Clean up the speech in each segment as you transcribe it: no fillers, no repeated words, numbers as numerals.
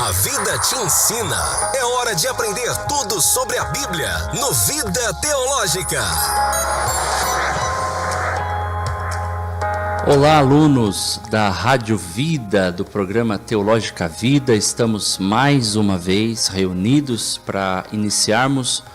A vida te ensina. É hora de aprender tudo sobre a Bíblia no Vida Teológica. Olá, alunos da Rádio Vida, do programa Teológica Vida. Estamos mais uma vez reunidos para iniciarmos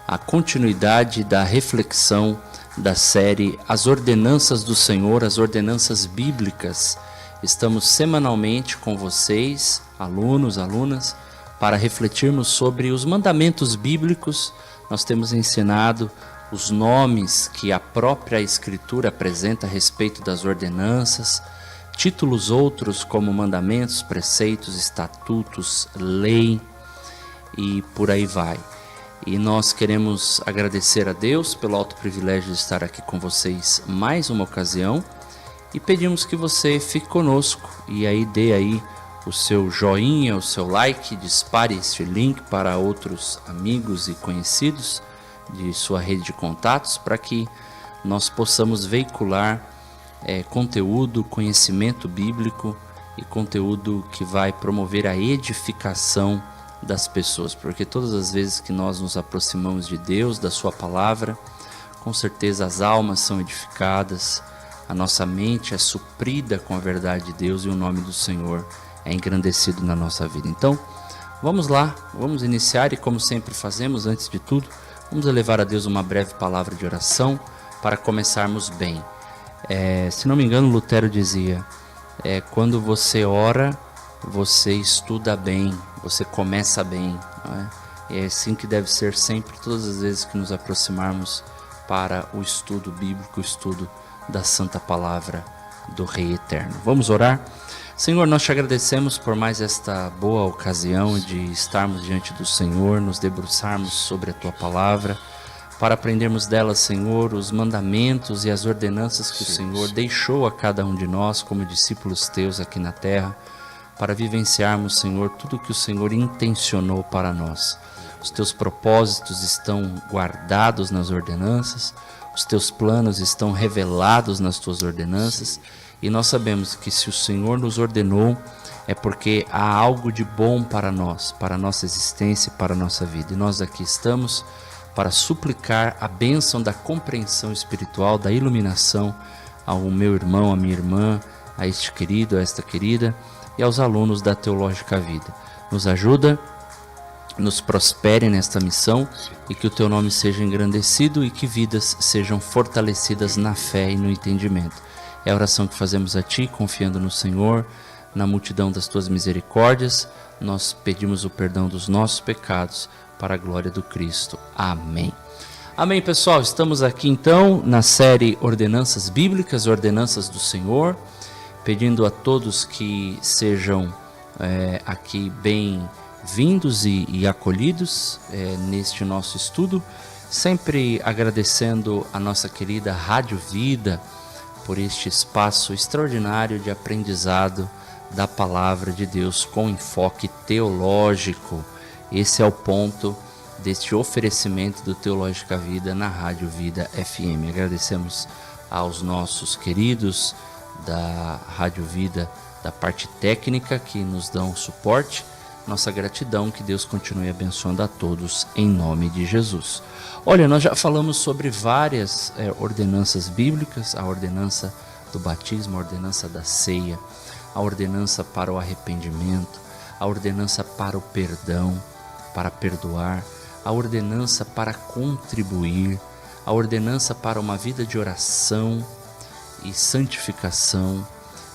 a continuidade da reflexão da série As Ordenanças do Senhor, as Ordenanças Bíblicas. Estamos semanalmente com vocês, alunos, alunas, para refletirmos sobre os mandamentos bíblicos. Nós temos ensinado os nomes que a própria Escritura apresenta a respeito das ordenanças, títulos outros como mandamentos, preceitos, estatutos, lei e por aí vai. E nós queremos agradecer a Deus pelo alto privilégio de estar aqui com vocês mais uma ocasião e pedimos que você fique conosco e aí dê aí o seu joinha, o seu like, dispare este link para outros amigos e conhecidos de sua rede de contatos para que nós possamos veicular conteúdo, conhecimento bíblico e conteúdo que vai promover a edificação das pessoas, porque todas as vezes que nós nos aproximamos de Deus, da sua palavra, com certeza as almas são edificadas, a nossa mente é suprida com a verdade de Deus e o nome do Senhor é engrandecido na nossa vida. Então, vamos lá, vamos iniciar e como sempre fazemos, antes de tudo, vamos elevar a Deus uma breve palavra de oração para começarms bem. Se não me engano, Lutero dizia, quando você ora, você estuda bem, você começa bem, não é? E é assim que deve ser sempre, todas as vezes que nos aproximarmos para o estudo bíblico, o estudo da Santa Palavra do Rei Eterno. Vamos orar? Senhor, nós te agradecemos por mais esta boa ocasião de estarmos diante do Senhor, nos debruçarmos sobre a Tua Palavra, para aprendermos dela, Senhor, os mandamentos e as ordenanças que o Senhor deixou a cada um de nós como discípulos Teus aqui na terra, para vivenciarmos, Senhor, tudo que o Senhor intencionou para nós. Os Teus propósitos estão guardados nas ordenanças, os Teus planos estão revelados nas Tuas ordenanças, e nós sabemos que se o Senhor nos ordenou, é porque há algo de bom para nós, para a nossa existência e para a nossa vida. E nós aqui estamos para suplicar a bênção da compreensão espiritual, da iluminação ao meu irmão, à minha irmã, a este querido, a esta querida, e aos alunos da Teológica Vida. Nos ajuda, nos prospere nesta missão e que o Teu nome seja engrandecido e que vidas sejam fortalecidas na fé e no entendimento. É a oração que fazemos a Ti, confiando no Senhor, na multidão das Tuas misericórdias. Nós pedimos o perdão dos nossos pecados para a glória do Cristo. Amém. Amém, pessoal. Estamos aqui então na série Ordenanças Bíblicas, Ordenanças do Senhor, pedindo a todos que sejam aqui bem-vindos e acolhidos neste nosso estudo, sempre agradecendo a nossa querida Rádio Vida por este espaço extraordinário de aprendizado da Palavra de Deus com enfoque teológico. Esse é o ponto deste oferecimento do Teológica Vida na Rádio Vida FM. Agradecemos aos nossos queridos da Rádio Vida, da parte técnica, que nos dão suporte. Nossa gratidão, que Deus continue abençoando a todos em nome de Jesus. Olha, nós já falamos sobre várias ordenanças bíblicas, a ordenança do batismo, a ordenança da ceia, a ordenança para o arrependimento, a ordenança para o perdão, para perdoar, a ordenança para contribuir, a ordenança para uma vida de oração e santificação.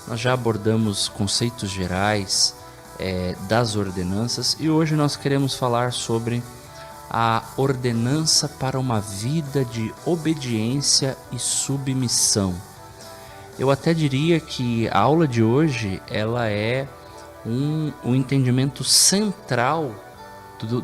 Nós já abordamos conceitos gerais das ordenanças e hoje nós queremos falar sobre a ordenança para uma vida de obediência e submissão. Eu até diria que a aula de hoje ela é um entendimento central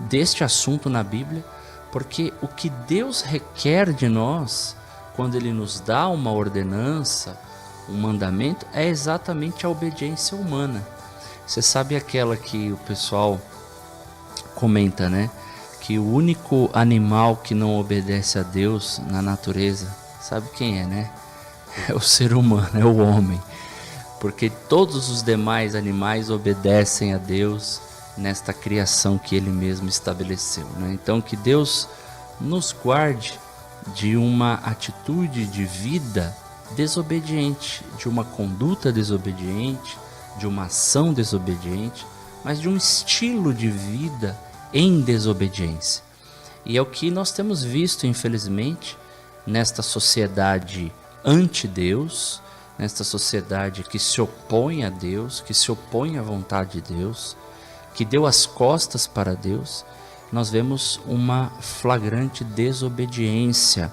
deste assunto na Bíblia, porque o que Deus requer de nós quando Ele nos dá uma ordenança, um mandamento, é exatamente a obediência humana. Você sabe aquela que o pessoal comenta, né? Que o único animal que não obedece a Deus na natureza, sabe quem é, né? É o ser humano, é o homem. Porque todos os demais animais obedecem a Deus nesta criação que Ele mesmo estabeleceu, né? Então que Deus nos guarde de uma atitude de vida desobediente, de uma conduta desobediente, de uma ação desobediente, mas de um estilo de vida em desobediência. E é o que nós temos visto, infelizmente, nesta sociedade anti-Deus, nesta sociedade que se opõe a Deus, que se opõe à vontade de Deus, que deu as costas para Deus. Nós vemos uma flagrante desobediência,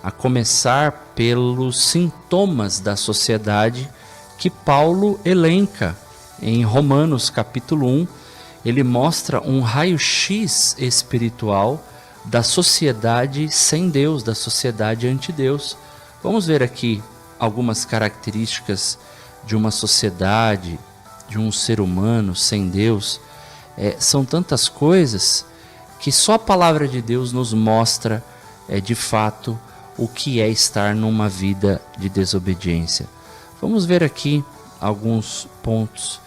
a começar pelos sintomas da sociedade que Paulo elenca em Romanos capítulo 1. Ele mostra um raio-x espiritual da sociedade sem Deus, da sociedade anti-Deus. Vamos ver aqui algumas características de uma sociedade, de um ser humano sem Deus. São tantas coisas que só a palavra de Deus nos mostra de fato o que é estar numa vida de desobediência. Vamos ver aqui alguns pontos.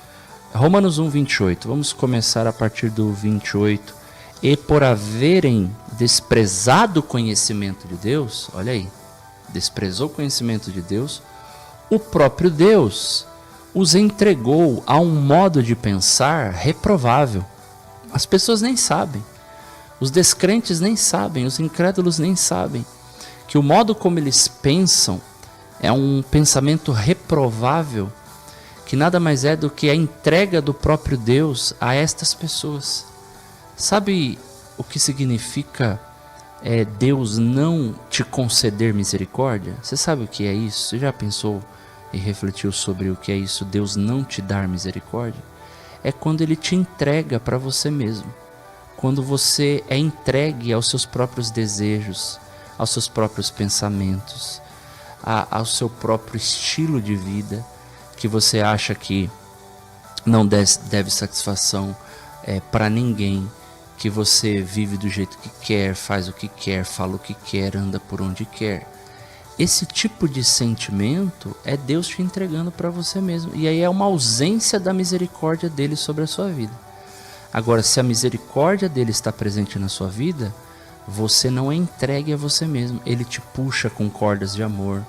Romanos 1, 28, vamos começar a partir do 28. E por haverem desprezado o conhecimento de Deus, olha aí, desprezou o conhecimento de Deus, o próprio Deus os entregou a um modo de pensar reprovável. As pessoas nem sabem, os descrentes nem sabem, os incrédulos nem sabem, que o modo como eles pensam é um pensamento reprovável, que nada mais é do que a entrega do próprio Deus a estas pessoas. Sabe o que significa Deus não te conceder misericórdia? Você sabe o que é isso? Você já pensou e refletiu sobre o que é isso, Deus não te dar misericórdia? É quando Ele te entrega para você mesmo. Quando você é entregue aos seus próprios desejos, aos seus próprios pensamentos, ao seu próprio estilo de vida, que você acha que não deve satisfação para ninguém, que você vive do jeito que quer, faz o que quer, fala o que quer, anda por onde quer. Esse tipo de sentimento é Deus te entregando para você mesmo. E aí é uma ausência da misericórdia dele sobre a sua vida. Agora, se a misericórdia dele está presente na sua vida, você não é entregue a você mesmo. Ele te puxa com cordas de amor,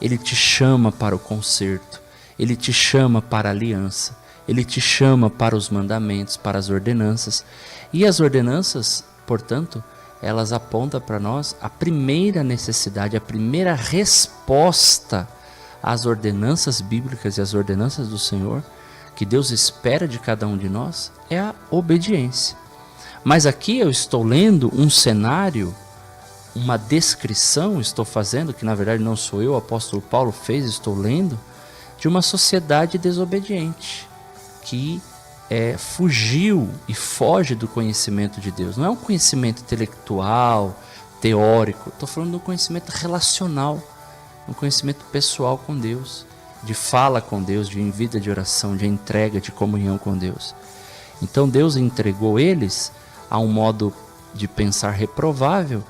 ele te chama para o conserto, ele te chama para a aliança, ele te chama para os mandamentos, para as ordenanças. E as ordenanças, portanto, elas apontam para nós a primeira necessidade, a primeira resposta às ordenanças bíblicas e às ordenanças do Senhor, que Deus espera de cada um de nós, é a obediência. Mas aqui eu estou lendo um cenário, uma descrição, estou fazendo, que na verdade não sou eu, o apóstolo Paulo fez, estou lendo, de uma sociedade desobediente, que fugiu e foge do conhecimento de Deus. Não é um conhecimento intelectual, teórico, estou falando de um conhecimento relacional, um conhecimento pessoal com Deus, de fala com Deus, de vida de oração, de entrega, de comunhão com Deus. Então Deus entregou eles a um modo de pensar reprovável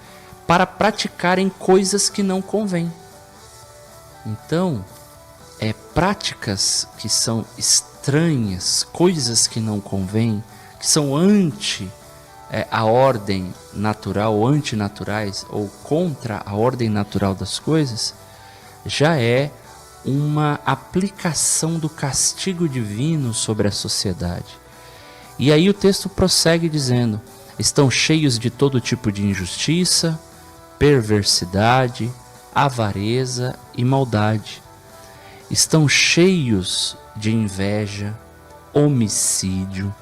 para praticarem coisas que não convêm. Então, práticas que são estranhas, coisas que não convêm, que são anti a ordem natural, ou antinaturais, ou contra a ordem natural das coisas, já é uma aplicação do castigo divino sobre a sociedade. E aí o texto prossegue dizendo: estão cheios de todo tipo de injustiça, perversidade, avareza e maldade. Estão cheios de inveja, homicídio,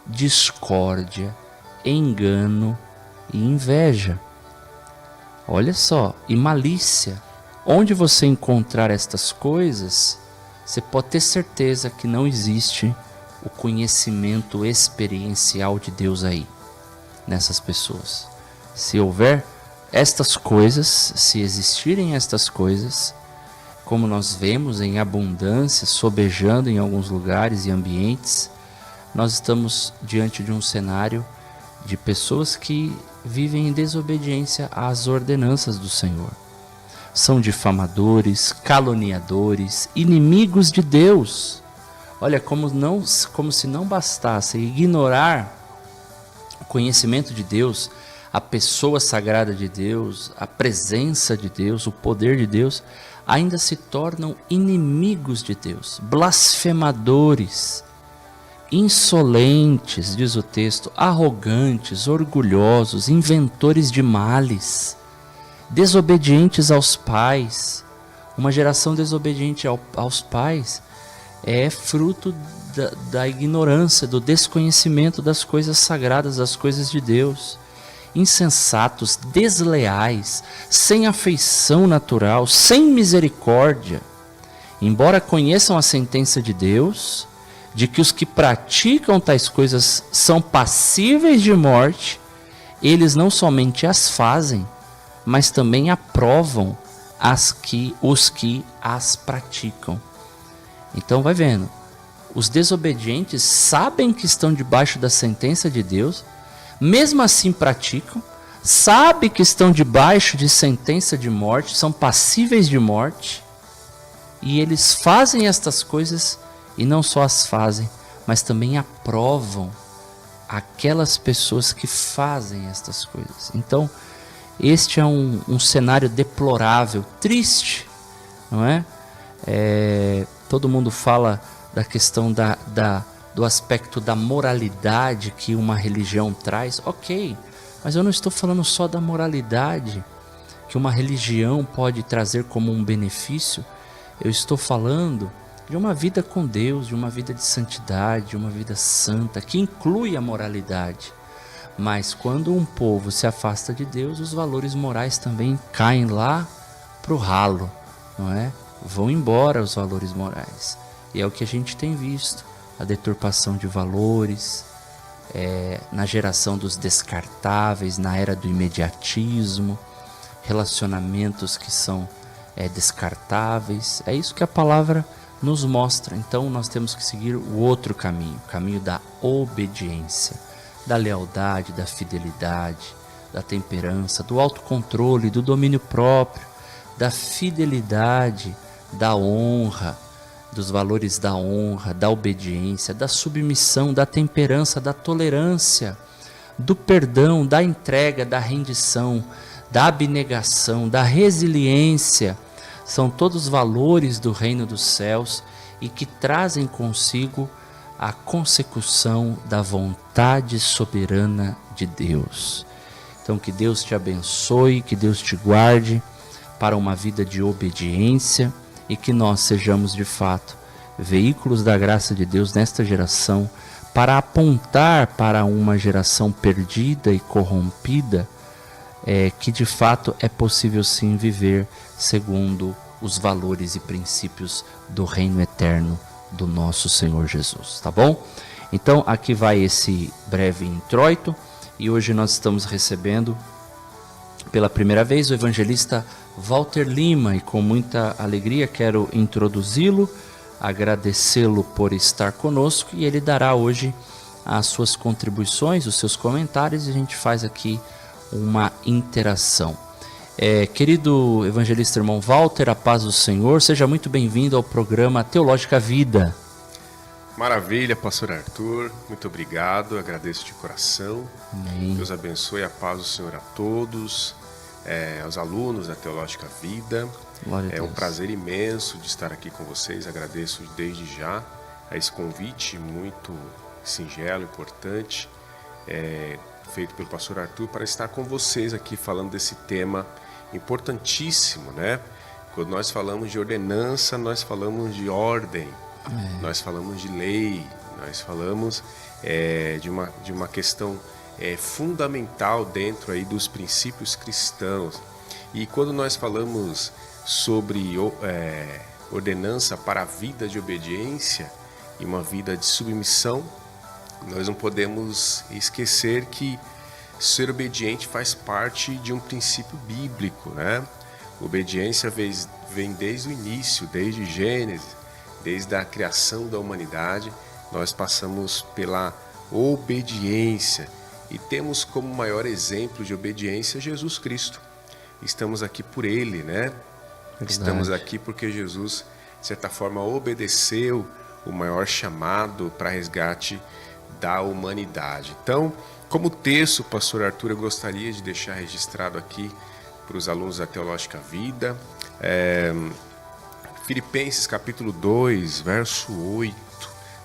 discórdia, engano e inveja. Olha só, e malícia. Onde você encontrar estas coisas, você pode ter certeza que não existe o conhecimento experiencial de Deus aí, nessas pessoas. Se houver estas coisas, se existirem estas coisas, como nós vemos em abundância, sobejando em alguns lugares e ambientes, nós estamos diante de um cenário de pessoas que vivem em desobediência às ordenanças do Senhor. São difamadores, caluniadores, inimigos de Deus, Olha, como se não bastasse ignorar o conhecimento de Deus, a pessoa sagrada de Deus, a presença de Deus, o poder de Deus, ainda se tornam inimigos de Deus, blasfemadores, insolentes, diz o texto, arrogantes, orgulhosos, inventores de males, desobedientes aos pais. Uma geração desobediente aos pais é fruto da ignorância, do desconhecimento das coisas sagradas, das coisas de Deus. Insensatos, desleais, sem afeição natural, sem misericórdia. Embora conheçam a sentença de Deus, de que os que praticam tais coisas são passíveis de morte, eles não somente as fazem, mas também aprovam os que as praticam. Então vai vendo, os desobedientes sabem que estão debaixo da sentença de Deus, mesmo assim praticam, sabem que estão debaixo de sentença de morte, são passíveis de morte, e eles fazem estas coisas, e não só as fazem, mas também aprovam aquelas pessoas que fazem estas coisas. Então, este é um cenário deplorável, triste, não é? Todo mundo fala da questão do aspecto da moralidade que uma religião traz. Ok, mas eu não estou falando só da moralidade que uma religião pode trazer como um benefício. Eu estou falando de uma vida com Deus, de uma vida de santidade, de uma vida santa, que inclui a moralidade. Mas quando um povo se afasta de Deus, os valores morais também caem lá para o ralo, não é? Vão embora os valores morais. E é o que a gente tem visto, a deturpação de valores, na geração dos descartáveis, na era do imediatismo, relacionamentos que são descartáveis. É isso que a palavra nos mostra. Então nós temos que seguir o outro caminho, o caminho da obediência, da lealdade, da fidelidade, da temperança, do autocontrole, do domínio próprio, da fidelidade, da honra, dos valores da honra, da obediência, da submissão, da temperança, da tolerância, do perdão, da entrega, da rendição, da abnegação, da resiliência. São todos valores do reino dos céus e que trazem consigo a consecução da vontade soberana de Deus. Então que Deus te abençoe, que Deus te guarde para uma vida de obediência e que nós sejamos de fato veículos da graça de Deus nesta geração para apontar para uma geração perdida e corrompida, que de fato é possível sim viver segundo os valores e princípios do reino eterno do nosso Senhor Jesus, tá bom? Então aqui vai esse breve introito e hoje nós estamos recebendo pela primeira vez o evangelista Walter Lima e com muita alegria quero introduzi-lo, agradecê-lo por estar conosco e ele dará hoje as suas contribuições, os seus comentários e a gente faz aqui uma interação. Querido evangelista irmão Walter, a paz do Senhor, seja muito bem-vindo ao programa Teológica Vida. Maravilha, pastor Arthur, muito obrigado, agradeço de coração. Amém. Deus abençoe, a paz do Senhor a todos, aos alunos da Teológica Vida. Glória a É um Deus. prazer imenso de estar aqui com vocês, agradeço desde já a esse convite muito singelo, importante, feito pelo pastor Arthur para estar com vocês aqui falando desse tema importantíssimo, né? Quando nós falamos de ordenança, nós falamos de ordem, nós falamos de lei, nós falamos de uma questão fundamental dentro aí dos princípios cristãos. E quando nós falamos sobre ordenança para a vida de obediência e uma vida de submissão, nós não podemos esquecer que ser obediente faz parte de um princípio bíblico, né? Obediência vem desde o início, desde Gênesis, desde a criação da humanidade, nós passamos pela obediência e temos como maior exemplo de obediência Jesus Cristo. Estamos aqui por Ele, né? Verdade. Estamos aqui porque Jesus, de certa forma, obedeceu o maior chamado para resgate da humanidade. Então, como texto, pastor Arthur, eu gostaria de deixar registrado aqui para os alunos da Teológica Vida, Filipenses capítulo 2, verso 8,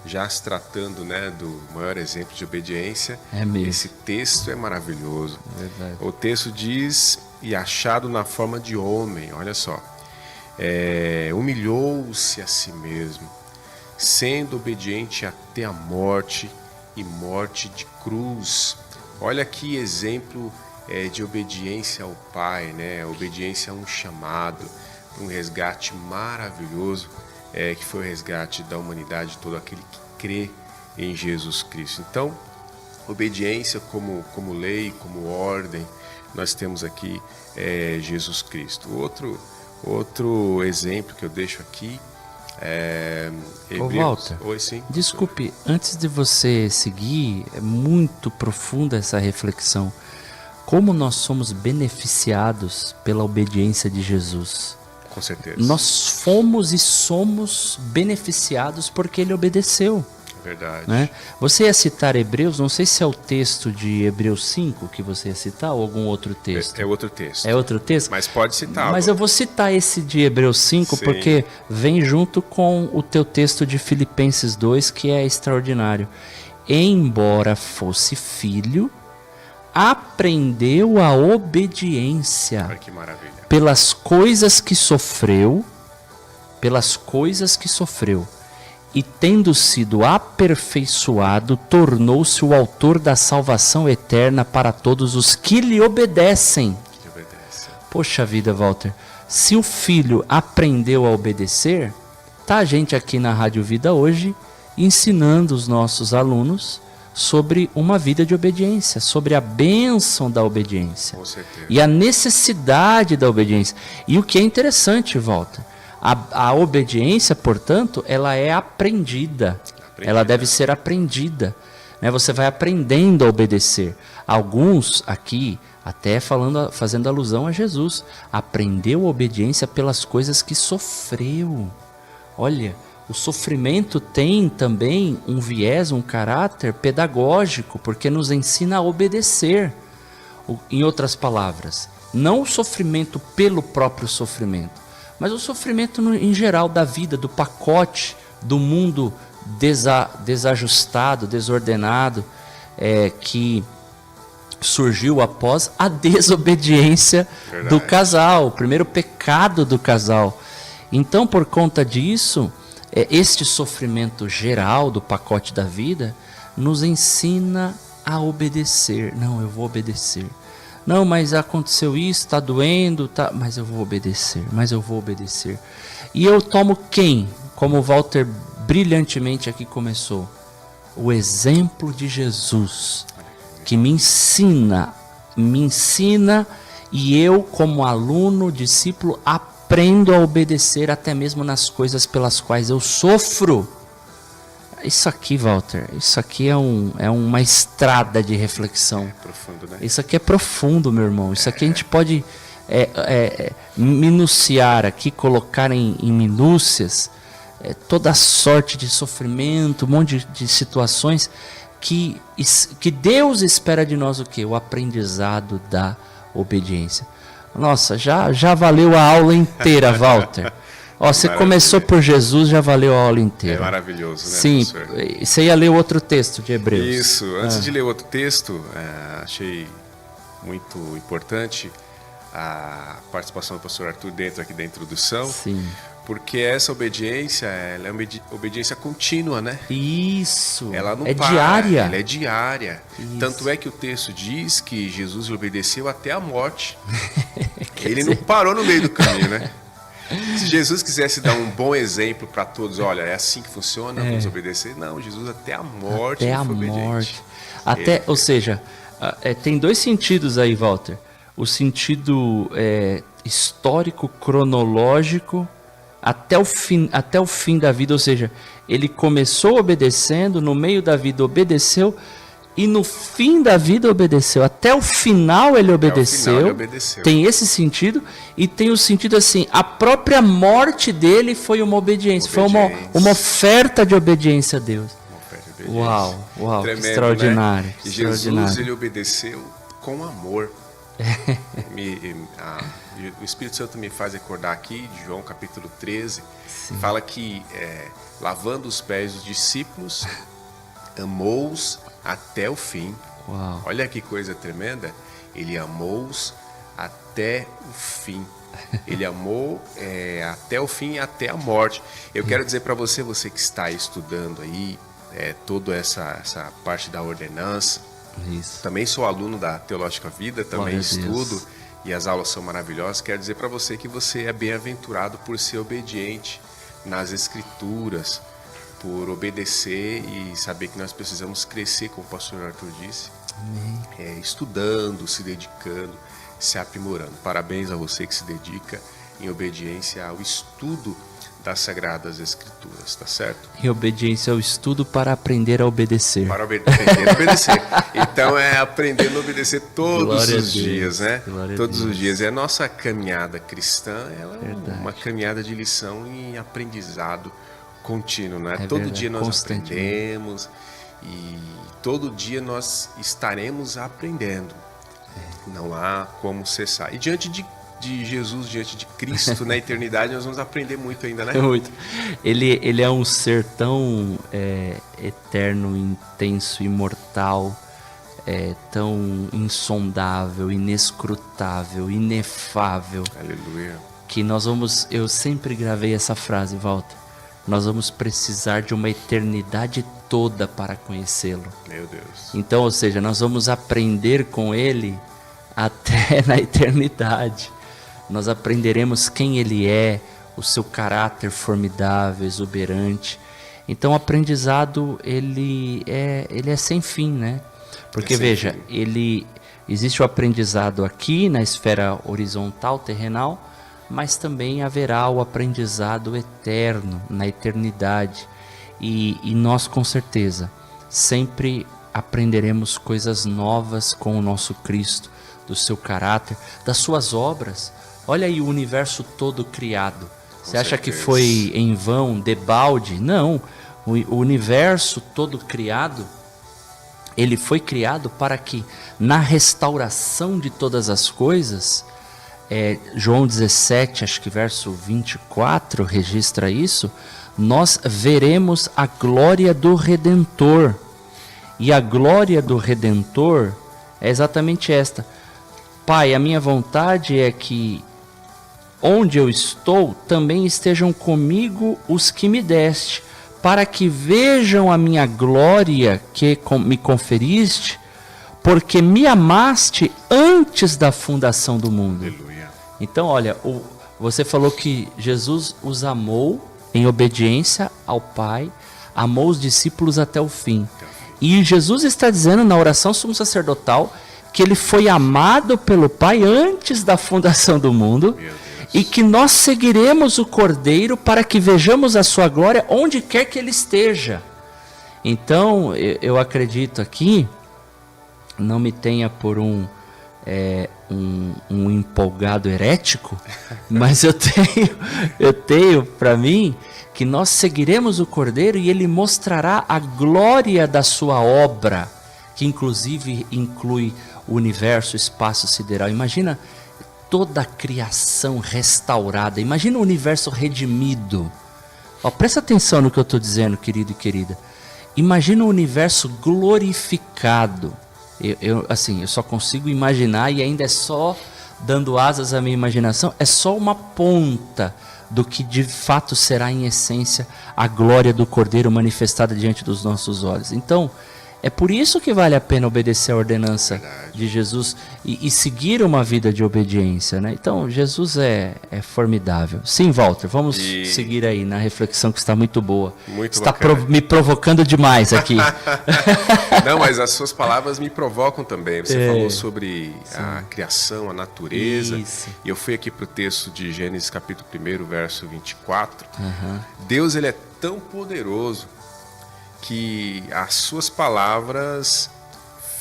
já se tratando, né, do maior exemplo de obediência. Esse texto é maravilhoso. Verdade. O texto diz, e achado na forma de homem, olha só, humilhou-se a si mesmo, sendo obediente até a morte, e morte de cruz. Olha que exemplo de obediência ao Pai, né? Obediência a um chamado, um resgate maravilhoso, que foi o resgate da humanidade, de todo aquele que crê em Jesus Cristo. Então, obediência como lei, como ordem, nós temos aqui Jesus Cristo. Outro exemplo que eu deixo aqui Hebreus. Walter, Oi, sim. Desculpe, antes de você seguir, é muito profunda essa reflexão. Como nós somos beneficiados pela obediência de Jesus? Com certeza. Nós fomos e somos beneficiados porque ele obedeceu. Verdade. Né? Você ia citar Hebreus, não sei se é o texto de Hebreus 5 que você ia citar ou algum outro texto. É outro texto. É outro texto? Mas pode citar. Mas eu vou citar esse de Hebreus 5 Sim. porque vem junto com o teu texto de Filipenses 2, que é extraordinário. Embora fosse filho, aprendeu a obediência. Olha que maravilha. Pelas coisas que sofreu, e tendo sido aperfeiçoado, tornou-se o autor da salvação eterna para todos os que lhe obedecem. Poxa vida, Walter, se o filho aprendeu a obedecer, tá a gente aqui na Rádio Vida hoje ensinando os nossos alunos sobre uma vida de obediência, sobre a bênção da obediência. Com certeza. E a necessidade da obediência. E o que é interessante, Walter, a obediência, portanto, ela é aprendida. Ela deve ser aprendida. Né? Você vai aprendendo a obedecer. Alguns aqui, até fazendo alusão a Jesus, aprendeu a obediência pelas coisas que sofreu. Olha, o sofrimento tem também um viés, um caráter pedagógico, porque nos ensina a obedecer. Em outras palavras, não o sofrimento pelo próprio sofrimento, mas o sofrimento em geral da vida, do pacote, do mundo desajustado, desordenado, que surgiu após a desobediência do casal, o primeiro pecado do casal. Então, por conta disso, este sofrimento geral do pacote da vida nos ensina a obedecer. Não, eu vou obedecer. Não, mas aconteceu isso, está doendo, mas eu vou obedecer, E eu tomo quem? Como o Walter brilhantemente aqui começou. O exemplo de Jesus, que me ensina, e eu, como aluno, discípulo, aprendo a obedecer até mesmo nas coisas pelas quais eu sofro. Isso aqui, Walter, isso aqui é uma estrada de reflexão. É profundo, né? Isso aqui é profundo, meu irmão. Isso aqui a gente pode minuciar aqui, colocar em minúcias toda a sorte de sofrimento, um monte de situações que Deus espera de nós o quê? O aprendizado da obediência. Nossa, já valeu a aula inteira, Walter. Ó, você começou por Jesus, já valeu a aula inteira. É maravilhoso, né, Sim, professor? Você ia ler outro texto de Hebreus. Isso, antes de ler outro texto, achei muito importante a participação do pastor Arthur aqui da introdução. Sim. Porque essa obediência, ela é uma obediência contínua, né? Isso. Ela não é para, diária. Ela é diária. Isso. Tanto é que o texto diz que Jesus obedeceu até a morte. Ele não parou no meio do caminho, né? Se Jesus quisesse dar um bom exemplo para todos, olha, é assim que funciona, vamos obedecer. Não, Jesus até a morte. Até a morte. Ou seja, tem dois sentidos aí, Walter. O sentido histórico, cronológico, até o fim da vida. Ou seja, ele começou obedecendo, no meio da vida obedeceu, e no fim da vida obedeceu. Até o final ele obedeceu. Tem esse sentido. E tem o sentido assim, a própria morte dele foi uma obediência. Foi uma oferta de obediência a Deus. Uma oferta de obediência. Uau, tremendo, extraordinário. Né? E extraordinário. Jesus, ele obedeceu com amor. O Espírito Santo me faz recordar aqui de João capítulo 13. Sim. Fala que lavando os pés dos discípulos, amou-os até o fim. Uau. Olha que coisa tremenda. Ele amou-os até o fim. Ele amou até o fim, até a morte. Eu quero dizer para você que está estudando aí toda essa parte da ordenança. Isso. Também sou aluno da Teológica Vida, também estudo e as aulas são maravilhosas. Quero dizer para você que você é bem-aventurado por ser obediente nas Escrituras, por obedecer e saber que nós precisamos crescer, como o pastor Arthur disse, estudando, se dedicando, se aprimorando. Parabéns a você que se dedica em obediência ao estudo das Sagradas Escrituras, tá certo? Em obediência ao estudo para aprender a obedecer. Para aprender a obedecer. Então aprendendo a obedecer todos os dias, né? Todos os dias. É a nossa caminhada cristã, ela é uma caminhada de lição e aprendizado contínuo, né? Todo dia nós aprendemos e todo dia nós estaremos aprendendo. Não há como cessar. E diante de Jesus, diante de Cristo na eternidade, nós vamos aprender muito ainda, né? Muito. Ele é um ser tão eterno, intenso, imortal, tão insondável, inescrutável, inefável. Aleluia. Que eu sempre gravei essa frase, Walter. Nós vamos precisar de uma eternidade toda para conhecê-lo. Meu Deus. Então, ou seja, nós vamos aprender com ele até na eternidade. Nós aprenderemos quem ele é, o seu caráter formidável, exuberante. Então o aprendizado ele é sem fim, né? Porque veja, existe o aprendizado aqui na esfera horizontal, terrenal, mas também haverá o aprendizado eterno, na eternidade. E nós com certeza sempre aprenderemos coisas novas com o nosso Cristo, do seu caráter, das suas obras. Olha aí o universo todo criado. Você acha que foi em vão, debalde? Não. O universo todo criado, ele foi criado para que na restauração de todas as coisas, João 17, acho que verso 24 registra isso, nós veremos a glória do Redentor. E a glória do Redentor é exatamente esta. Pai, a minha vontade é que onde eu estou, também estejam comigo os que me deste, para que vejam a minha glória que me conferiste, porque me amaste antes da fundação do mundo. Aleluia. Então, olha, você falou que Jesus os amou em obediência ao Pai, amou os discípulos até o fim. E Jesus está dizendo na oração sumo sacerdotal que ele foi amado pelo Pai antes da fundação do mundo. E que nós seguiremos o Cordeiro para que vejamos a sua glória onde quer que ele esteja. Então, eu acredito aqui, não me tenha por um empolgado herético, mas eu tenho para mim que nós seguiremos o Cordeiro e ele mostrará a glória da sua obra, que inclusive inclui o universo, o espaço sideral. Imagina toda a criação restaurada. Imagina o universo redimido. Presta atenção no que eu estou dizendo, querido e querida. Imagina o universo glorificado. Eu só consigo imaginar e ainda é só dando asas à minha imaginação. É só uma ponta do que de fato será em essência a glória do Cordeiro manifestada diante dos nossos olhos. Então, é por isso que vale a pena obedecer a ordenança de Jesus e seguir uma vida de obediência, né? Então, Jesus é formidável. Sim, Walter, vamos seguir aí na reflexão que está muito boa. Muito está me provocando demais aqui. Não, mas as suas palavras me provocam também. Você falou sobre a criação, a natureza. Isso. E eu fui aqui para o texto de Gênesis capítulo 1, verso 24. Deus, ele é tão poderoso que as suas palavras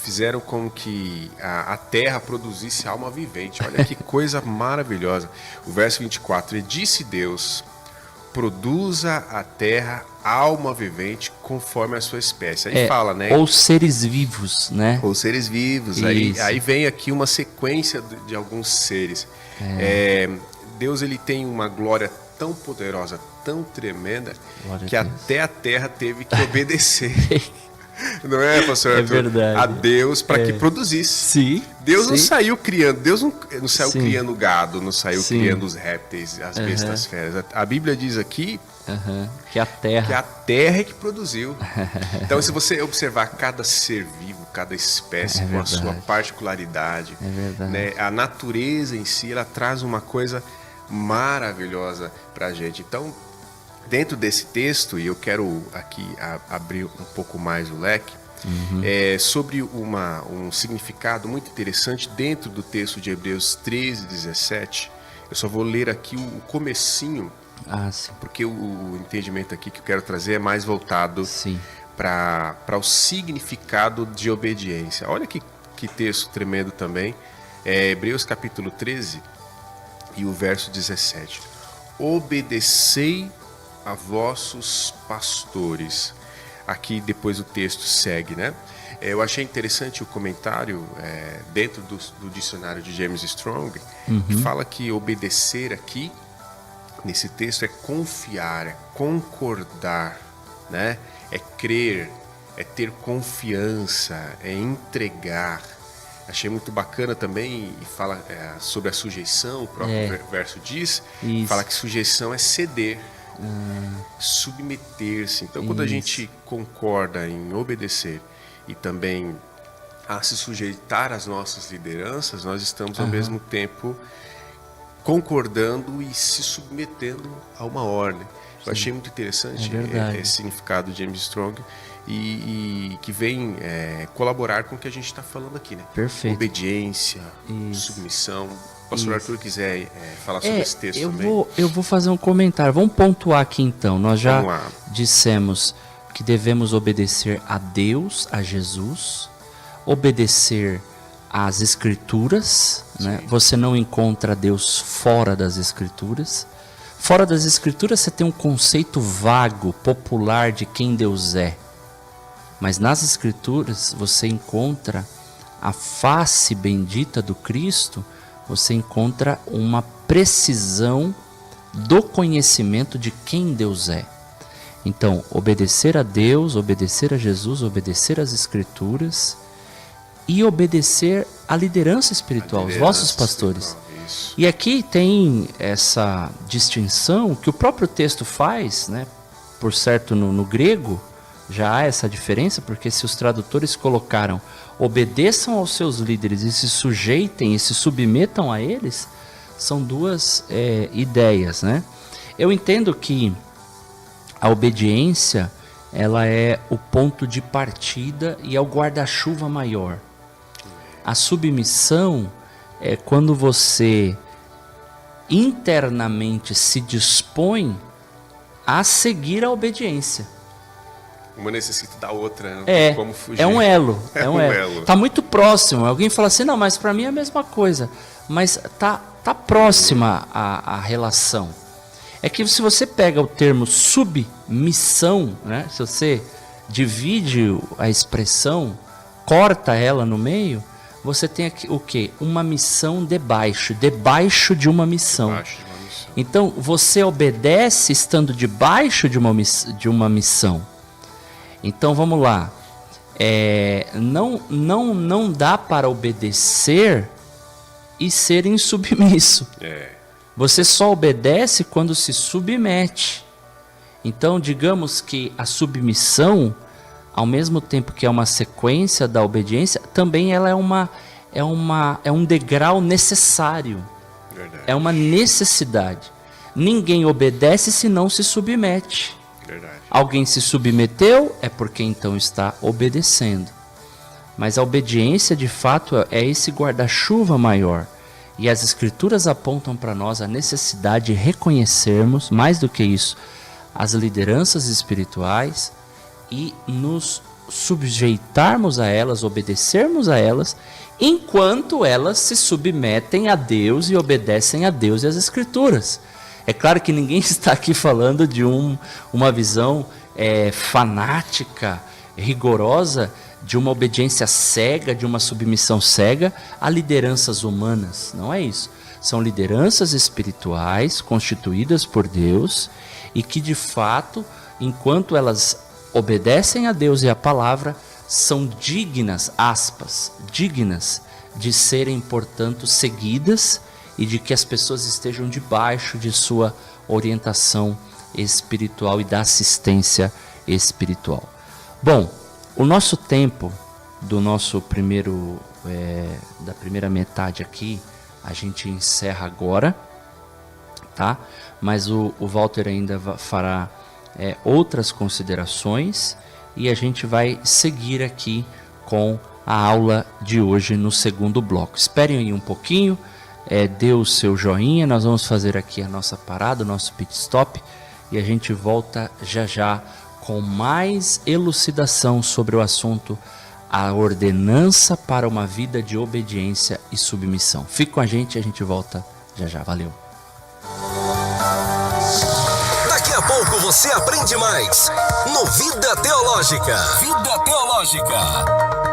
fizeram com que a terra produzisse alma vivente. Olha que coisa maravilhosa. O verso 24, e disse Deus, produza a terra alma vivente conforme a sua espécie. Aí fala, né? Ou seres vivos, né? Ou seres vivos. Aí vem aqui uma sequência de alguns seres. Deus, ele tem uma glória tão poderosa, tão tremenda, que até a terra teve que obedecer. Não é, pastor Arthur? Verdade. A Deus para que produzisse. Sim. Deus não saiu criando, Deus não saiu Sim. criando gado, não saiu Sim. criando os répteis, as bestas feras. A Bíblia diz aqui que a terra é que produziu. Então, se você observar cada ser vivo, cada espécie com a sua particularidade, né, a natureza em si, ela traz uma coisa maravilhosa para a gente. Então, dentro desse texto, e eu quero aqui abrir um pouco mais o leque, sobre um significado muito interessante dentro do texto de Hebreus 13, 17. Eu só vou ler aqui o comecinho, porque o entendimento aqui que eu quero trazer é mais voltado para o significado de obediência. Olha que texto tremendo também. Hebreus capítulo 13 e o verso 17. Obedecei a vossos pastores. Aqui depois o texto segue, né? Eu achei interessante o comentário dentro do dicionário de James Strong, que fala que obedecer aqui, nesse texto, é confiar, é concordar, né? É crer, é ter confiança, é entregar. Achei muito bacana também, e fala sobre a sujeição, o próprio verso diz, fala que sujeição é ceder, submeter-se. Então, quando a gente concorda em obedecer e também a se sujeitar às nossas lideranças, nós estamos ao mesmo tempo concordando e se submetendo a uma ordem. Eu achei muito interessante esse significado de James Strong e que vem colaborar com o que a gente está falando aqui, né? Perfeito. Obediência, submissão. O pastor Arthur quiser falar sobre esse texto também. Eu vou fazer um comentário. Vamos pontuar aqui então. Nós já dissemos que devemos obedecer a Deus, a Jesus, obedecer às Escrituras, né? Você não encontra Deus fora das Escrituras. Fora das Escrituras você tem um conceito vago, popular de quem Deus é. Mas nas Escrituras você encontra a face bendita do Cristo, você encontra uma precisão do conhecimento de quem Deus é. Então, obedecer a Deus, obedecer a Jesus, obedecer às Escrituras e obedecer à liderança espiritual, os vossos pastores. E aqui tem essa distinção que o próprio texto faz, né? Por certo, no grego já há essa diferença, porque se os tradutores colocaram obedeçam aos seus líderes e se sujeitem e se submetam a eles, são duas ideias, né? Eu entendo que a obediência ela é o ponto de partida e é o guarda-chuva maior. A submissão é quando você internamente se dispõe a seguir a obediência. Uma necessita da outra, não tem como fugir. É um elo. Tá muito próximo. Alguém fala assim, não, mas para mim é a mesma coisa. Mas tá próxima a relação. É que se você pega o termo submissão, né? Se você divide a expressão, corta ela no meio, você tem aqui o quê? Uma missão debaixo de uma missão. Então, você obedece estando debaixo de uma missão. Então, vamos lá. Não dá para obedecer e ser insubmisso. Você só obedece quando se submete. Então, digamos que a submissão, ao mesmo tempo que é uma sequência da obediência, também ela é um degrau necessário. Verdade. É uma necessidade. Ninguém obedece se não se submete. Verdade. Alguém se submeteu, é porque então está obedecendo. Mas a obediência, de fato, é esse guarda-chuva maior. E as Escrituras apontam para nós a necessidade de reconhecermos, mais do que isso, as lideranças espirituais e nos sujeitarmos a elas, obedecermos a elas, enquanto elas se submetem a Deus e obedecem a Deus e às Escrituras. É claro que ninguém está aqui falando de uma visão fanática, rigorosa, de uma obediência cega, de uma submissão cega a lideranças humanas. Não é isso. São lideranças espirituais constituídas por Deus e que, de fato, enquanto elas obedecem a Deus e à palavra, são dignas, aspas, dignas de serem, portanto, seguidas e de que as pessoas estejam debaixo de sua orientação espiritual e da assistência espiritual. Bom, o nosso tempo do nosso primeiro, da primeira metade aqui, a gente encerra agora, tá? Mas o Walter ainda fará outras considerações e a gente vai seguir aqui com a aula de hoje no segundo bloco. Esperem aí um pouquinho, dê o seu joinha, nós vamos fazer aqui a nossa parada, o nosso pit stop e a gente volta já já com mais elucidação sobre o assunto, a ordenança para uma vida de obediência e submissão. Fique com a gente volta já já. Valeu! Daqui a pouco você aprende mais no Vida Teológica. Vida Teológica.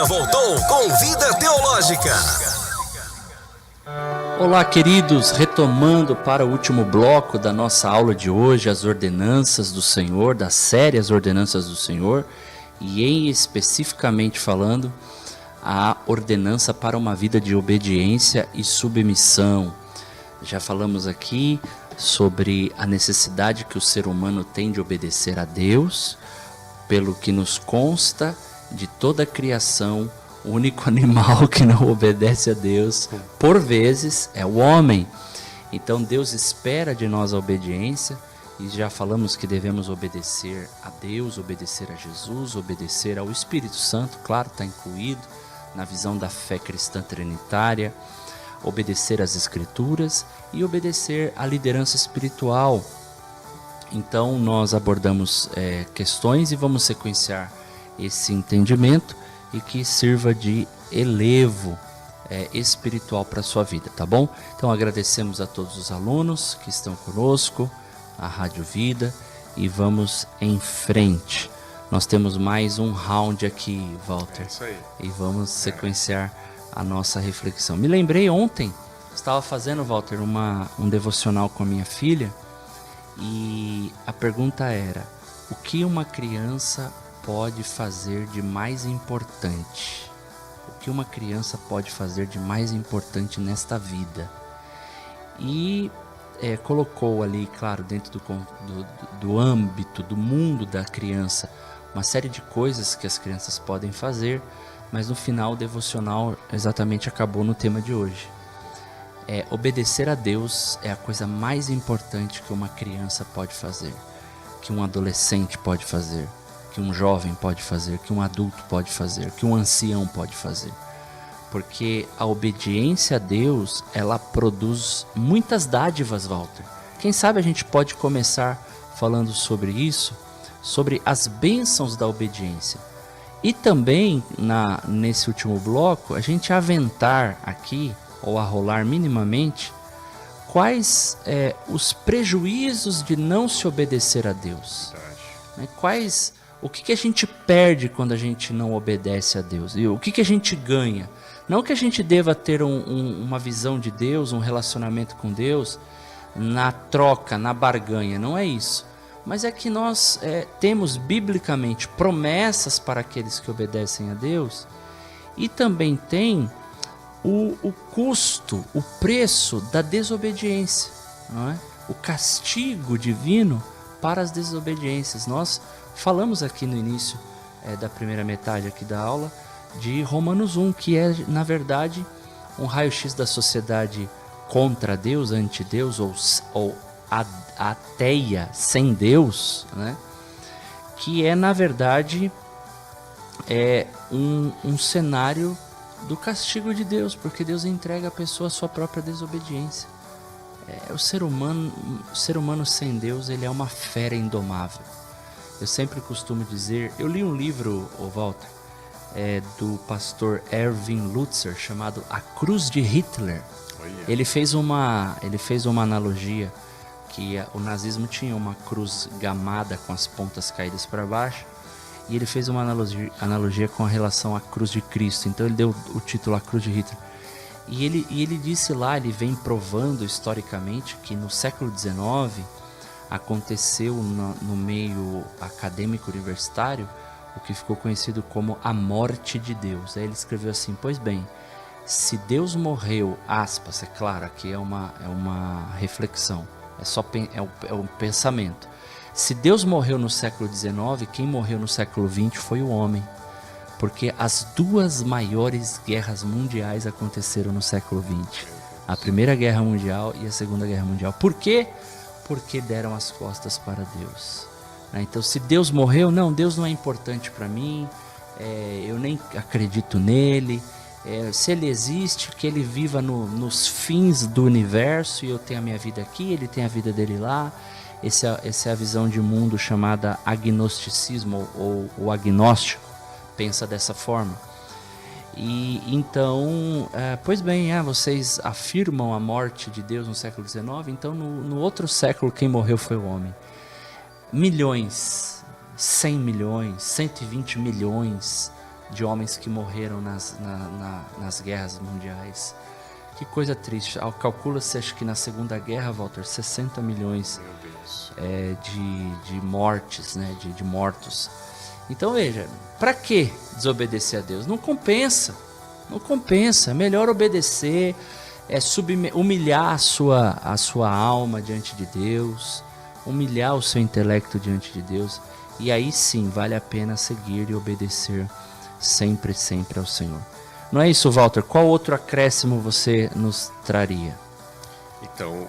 já voltou com Vida Teológica. Olá, queridos, retomando para o último bloco da nossa aula de hoje, as ordenanças do Senhor, da série As Ordenanças do Senhor, e em especificamente falando, a ordenança para uma vida de obediência e submissão. Já falamos aqui sobre a necessidade que o ser humano tem de obedecer a Deus, pelo que nos consta de toda a criação. O único animal que não obedece a Deus, por vezes, é o homem. Então Deus espera de nós a obediência, e já falamos que devemos obedecer a Deus, obedecer a Jesus, obedecer ao Espírito Santo, claro, está incluído na visão da fé cristã trinitária, obedecer às Escrituras e obedecer à liderança espiritual. Então nós abordamos questões e vamos sequenciar esse entendimento e que sirva de elevo espiritual para a sua vida, tá bom? Então agradecemos a todos os alunos que estão conosco, a Rádio Vida, e vamos em frente. Nós temos mais um round aqui, Walter, Isso aí. E vamos sequenciar a nossa reflexão. Me lembrei ontem, estava fazendo, Walter, um devocional com a minha filha, e a pergunta era: o que uma criança pode fazer de mais importante? O que uma criança pode fazer de mais importante nesta vida? E colocou ali, claro, dentro do âmbito, do mundo da criança, uma série de coisas que as crianças podem fazer, mas no final o devocional exatamente acabou no tema de hoje. Obedecer a Deus é a coisa mais importante que uma criança pode fazer, que um adolescente pode fazer, que um jovem pode fazer, que um adulto pode fazer, que um ancião pode fazer. Porque a obediência a Deus, ela produz muitas dádivas, Walter. Quem sabe a gente pode começar falando sobre isso, sobre as bênçãos da obediência. E também, nesse último bloco, a gente aventar aqui, ou arrolar minimamente, quais os prejuízos de não se obedecer a Deus. Né? O que a gente perde quando a gente não obedece a Deus? E o que a gente ganha? Não que a gente deva ter uma visão de Deus, um relacionamento com Deus, na troca, na barganha, não é isso. Mas é que nós temos biblicamente promessas para aqueles que obedecem a Deus, e também tem o custo, o preço da desobediência, não é? O castigo divino para as desobediências. Nós falamos aqui no início da primeira metade aqui da aula de Romanos 1, que é, na verdade, um raio-x da sociedade contra Deus, anti-Deus, ou ateia, sem Deus, né? Que é, na verdade, um cenário do castigo de Deus, porque Deus entrega a pessoa à sua própria desobediência. O ser humano sem Deus, ele é uma fera indomável. Eu sempre costumo dizer, eu li um livro, Walter, do pastor Erwin Lutzer, chamado A Cruz de Hitler. Ele fez uma analogia que o nazismo tinha uma cruz gamada com as pontas caídas para baixo, e ele fez uma analogia com a relação à cruz de Cristo. Então ele deu o título A Cruz de Hitler. E ele disse lá, ele vem provando historicamente que no século XIX aconteceu no meio acadêmico universitário o que ficou conhecido como a morte de Deus. Aí ele escreveu assim: pois bem, se Deus morreu, aspas, é claro, aqui é uma reflexão, é um pensamento. Se Deus morreu no século XIX, quem morreu no século XX foi o homem. Porque as duas maiores guerras mundiais aconteceram no século XX. A Primeira Guerra Mundial e a Segunda Guerra Mundial. Por quê? Porque deram as costas para Deus. Então, se Deus morreu, não, Deus não é importante para mim, eu nem acredito nele. Se ele existe, que ele viva nos fins do universo, e eu tenho a minha vida aqui, ele tem a vida dele lá. Essa é a visão de mundo chamada agnosticismo, ou o agnóstico, pensa dessa forma. E então, pois bem, vocês afirmam a morte de Deus no século XIX, então no outro século quem morreu foi o homem. Milhões, 100 milhões, 120 milhões de homens que morreram nas guerras mundiais. Que coisa triste. Calcula-se, acho que na Segunda Guerra, Walter, 60 milhões de mortes, né? de mortos. Então veja, para que desobedecer a Deus? Não compensa. Não compensa. É melhor obedecer, humilhar a sua alma diante de Deus, humilhar o seu intelecto diante de Deus. E aí sim vale a pena seguir e obedecer sempre, sempre ao Senhor. Não é isso, Walter? Qual outro acréscimo você nos traria? Então,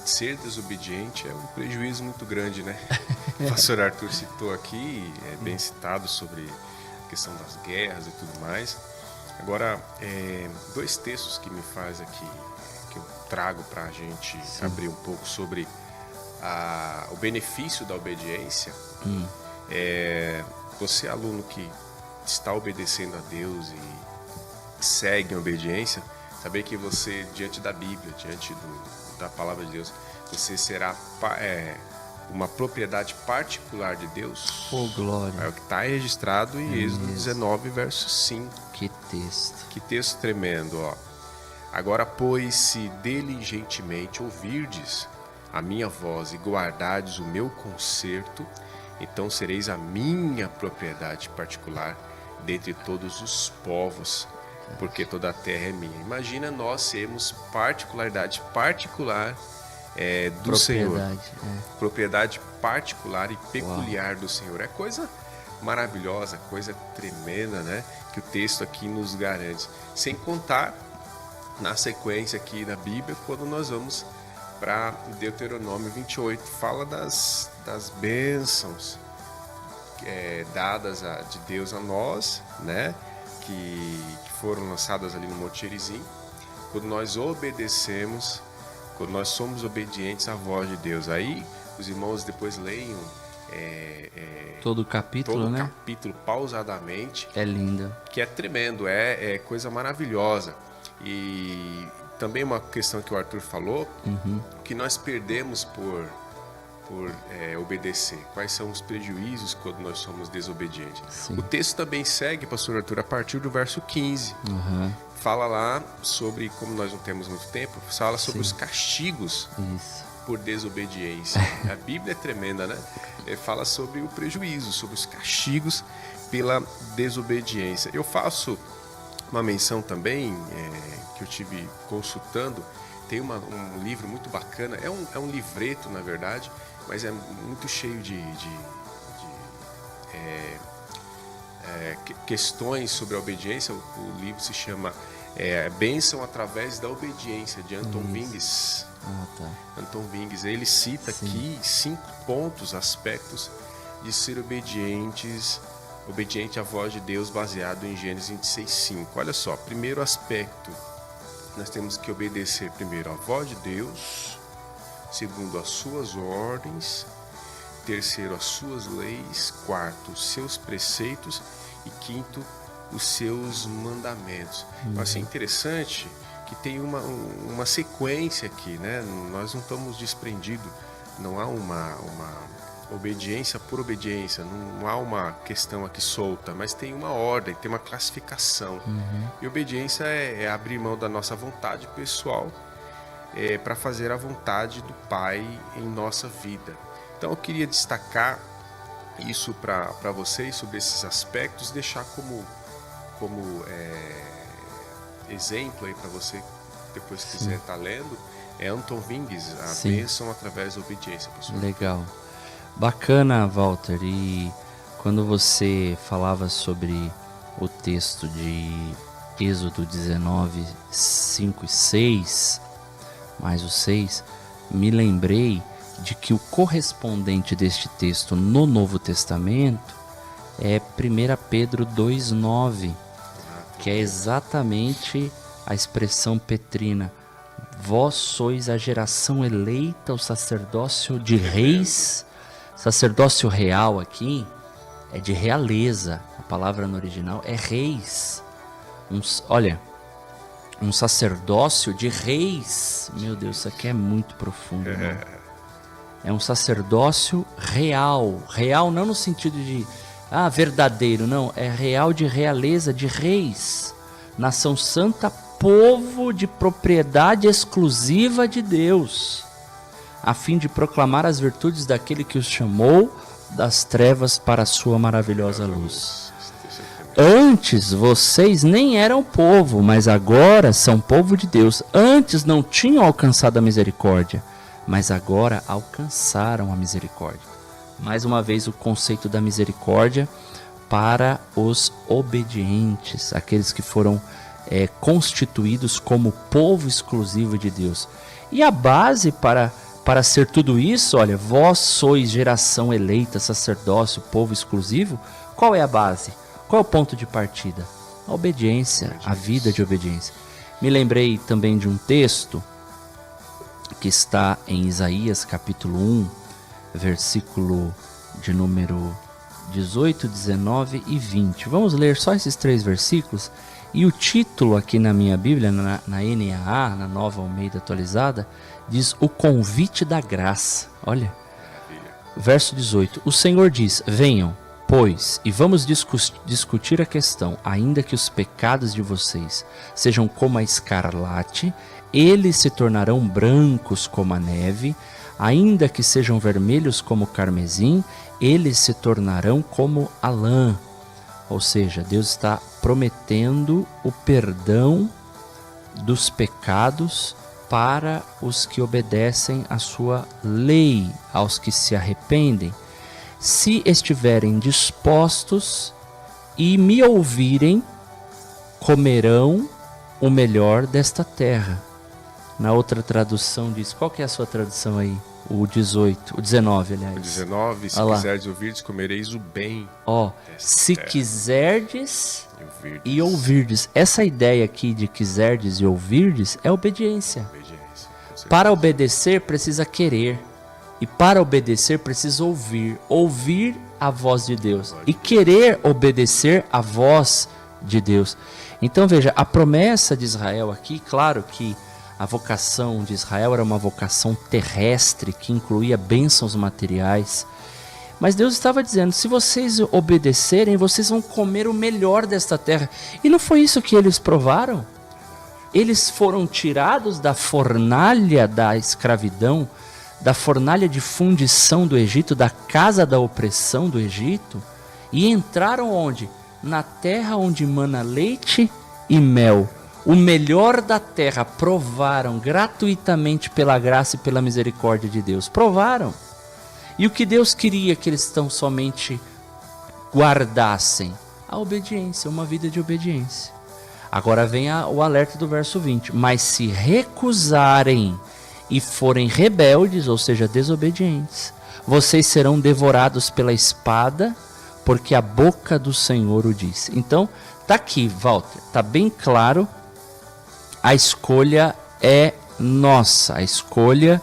ser desobediente é um prejuízo muito grande, né? O pastor Arthur citou aqui, é bem citado sobre a questão das guerras e tudo mais. Agora, dois textos que me faz aqui, que eu trago para a gente abrir um pouco sobre o benefício da obediência. Você, aluno que está obedecendo a Deus e segue em obediência, saber que você, diante da Bíblia, diante da palavra de Deus, você será uma propriedade particular de Deus. Oh, glória! É o que está registrado em Êxodo 19, verso 5. Que texto! Que texto tremendo, ó. Agora, pois, se diligentemente ouvirdes a minha voz e guardardes o meu concerto, então sereis a minha propriedade particular dentre todos os povos, porque toda a terra é minha. Imagina nós sermos particularidade particular do Senhor. Propriedade particular e peculiar do Senhor. É coisa maravilhosa, coisa tremenda, né? Que o texto aqui nos garante. Sem contar na sequência aqui da Bíblia, quando nós vamos para Deuteronômio 28, fala das bênçãos dadas de Deus a nós, né? Que foram lançadas ali no Monte Gerizim. Quando nós obedecemos, quando nós somos obedientes à voz de Deus, aí os irmãos depois leiam todo o capítulo, né? Capítulo pausadamente. É linda. Que é tremendo, é coisa maravilhosa. E também uma questão que o Arthur falou, que nós perdemos por obedecer. Quais são os prejuízos quando nós somos desobedientes? Sim. O texto também segue, pastor Arthur, a partir do verso 15. Fala lá sobre, como nós não temos muito tempo, fala sobre os castigos por desobediência. A Bíblia é tremenda, né? Fala sobre o prejuízo, sobre os castigos pela desobediência. Eu faço uma menção também, que eu tive consultando. Tem um livro muito bacana, é um livreto, na verdade, mas é muito cheio de questões sobre a obediência. O livro se chama Bênção através da Obediência, de Anton Vinges. Anton Vinges, ele cita aqui 5 pontos, aspectos de ser obediente à voz de Deus, baseado em Gênesis 26:5. Olha só, primeiro aspecto, nós temos que obedecer primeiro à voz de Deus, segundo as suas ordens, terceiro as suas leis, quarto os seus preceitos e quinto os seus mandamentos. Assim, interessante que tem uma sequência aqui, né? Nós não estamos desprendidos, não há uma obediência por obediência, não há uma questão aqui solta, mas tem uma ordem, tem uma classificação. E obediência é abrir mão da nossa vontade pessoal para fazer a vontade do Pai em nossa vida. Então eu queria destacar isso para vocês, sobre esses aspectos, deixar como exemplo aí para você, depois que quiser estar lendo, Anton Vinges, a bênção através da obediência, pessoal. Legal. Bacana, Walter. E quando você falava sobre o texto de Êxodo 19, 5 e 6, mais o 6, me lembrei de que o correspondente deste texto no Novo Testamento é 1 Pedro 2,9, que é exatamente a expressão petrina: vós sois a geração eleita, o sacerdócio de reis. Sacerdócio real aqui é de realeza, a palavra no original é reis. Um sacerdócio de reis. Meu Deus, isso aqui é muito profundo, né? É um sacerdócio real. Real não no sentido de verdadeiro, não, é real de realeza, de reis, nação santa, povo de propriedade exclusiva de Deus, a fim de proclamar as virtudes daquele que os chamou das trevas para a sua maravilhosa luz. Antes vocês nem eram povo, mas agora são povo de Deus. Antes não tinham alcançado a misericórdia, mas agora alcançaram a misericórdia. Mais uma vez o conceito da misericórdia para os obedientes, aqueles que foram constituídos como povo exclusivo de Deus. E a base para ser tudo isso, olha, vós sois geração eleita, sacerdócio, povo exclusivo. Qual é a base? Qual é o ponto de partida? A obediência, a vida de obediência. Me lembrei também de um texto que está em Isaías capítulo 1, versículo de número 18, 19 e 20. Vamos ler só esses 3 versículos. E o título aqui na minha Bíblia, na NAA, na Nova Almeida Atualizada, diz o convite da graça. Olha, verso 18. O Senhor diz, venham, pois, e vamos discutir a questão, ainda que os pecados de vocês sejam como a escarlate, eles se tornarão brancos como a neve, ainda que sejam vermelhos como o carmesim, eles se tornarão como a lã. Ou seja, Deus está prometendo o perdão dos pecados para os que obedecem à sua lei, aos que se arrependem. Se estiverem dispostos e me ouvirem, comerão o melhor desta terra. Na outra tradução diz, qual que é a sua tradução aí? O 18, o 19, aliás. O 19, se quiserdes ouvirdes, comereis o bem. Se quiserdes e ouvirdes. Essa ideia aqui de quiserdes e ouvirdes é obediência. Para obedecer precisa querer. E para obedecer precisa ouvir. Ouvir a voz de Deus. E querer obedecer a voz de Deus. Então veja, a promessa de Israel aqui, claro que a vocação de Israel era uma vocação terrestre que incluía bênçãos materiais. Mas Deus estava dizendo, se vocês obedecerem, vocês vão comer o melhor desta terra. E não foi isso que eles provaram? Eles foram tirados da fornalha da escravidão, da fornalha de fundição do Egito, da casa da opressão do Egito, e entraram onde? Na terra onde mana leite e mel. O melhor da terra, provaram gratuitamente pela graça e pela misericórdia de Deus. Provaram. E o que Deus queria que eles tão somente guardassem? A obediência, uma vida de obediência. Agora vem o alerta do verso 20. Mas se recusarem e forem rebeldes, ou seja, desobedientes, vocês serão devorados pela espada, porque a boca do Senhor o disse. Então, tá aqui, Walter, tá bem claro. A escolha é nossa, a escolha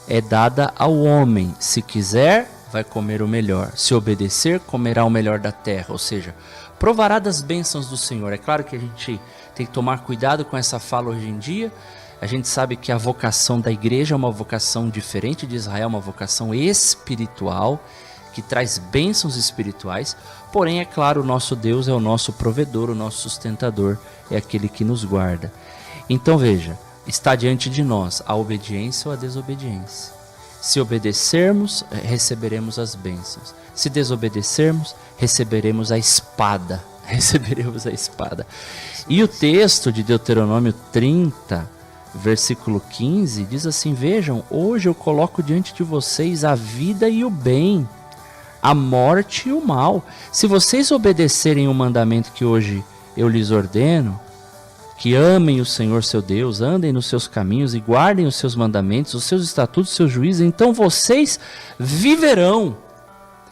é dada ao homem. Se quiser, vai comer o melhor. Se obedecer, comerá o melhor da terra. Ou seja, provará das bênçãos do Senhor. É claro que a gente tem que tomar cuidado com essa fala hoje em dia. A gente sabe que a vocação da igreja é uma vocação diferente de Israel, uma vocação espiritual, que traz bênçãos espirituais. Porém, é claro, o nosso Deus é o nosso provedor, o nosso sustentador, é aquele que nos guarda. Então veja, está diante de nós a obediência ou a desobediência. Se obedecermos, receberemos as bênçãos. Se desobedecermos, receberemos a espada. Receberemos a espada. E o texto de Deuteronômio 30, versículo 15, diz assim: vejam, hoje eu coloco diante de vocês a vida e o bem, a morte e o mal. Se vocês obedecerem o mandamento que hoje eu lhes ordeno, que amem o Senhor seu Deus, andem nos seus caminhos e guardem os seus mandamentos, os seus estatutos, os seus juízos, então vocês viverão